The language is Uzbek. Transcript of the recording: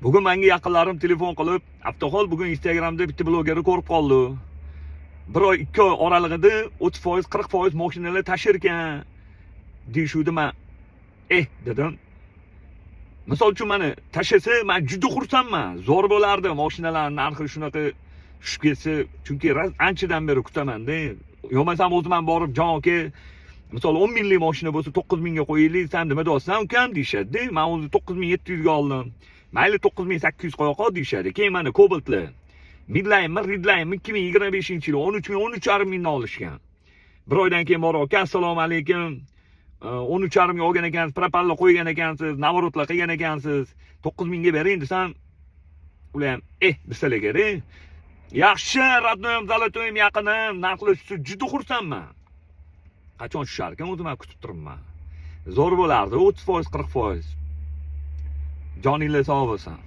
Bugun menga yaqinlarim telefon qilib, "Abduxol, bugun Instagramda bitta blogerni ko'rib qoldi. 1 oy, 2 oy oralig'ida 30%, 40% mashinalar tashir ekan" deyishuvdi. Men dedim. Misol uchun meni tashasa, men juda xursandman. Zo'r bo'lardi mashinalar narxi shunaqa tushib ketsa, chunki anchadan beri kutaman-da. Yo'masam o'zim ham borib, "Jon aka, misol 10 minglik mashina bo'lsa 9 mingga qo'yaylik, sen nima deyapsan ukam" deyishadi-da. Men o'zi 9700 ga oldim. Mayli 9800 qo'ya qol deyishadi. Keyin mana Cobalt'lar Midline, Redline 2025-yil 13,5 mingdan olishgan. Bir oydan keyin borib, "Aka, assalomu alaykum. 13,5 ming olgan ekansiz, propalni qo'ygan ekansiz, navorotlar qilgan ekansiz. 9 mingga bering" desam, ular ham desalar kerak. Yaxshi, radnoyim, zalotoyim yaqinim, narxlar tushsa juda xursandman. Qachon tushar ekan, o'zim ham kutib turibman. Zo'r bo'lardi, 30%, 40%. Joninglar sog' bo'lsin.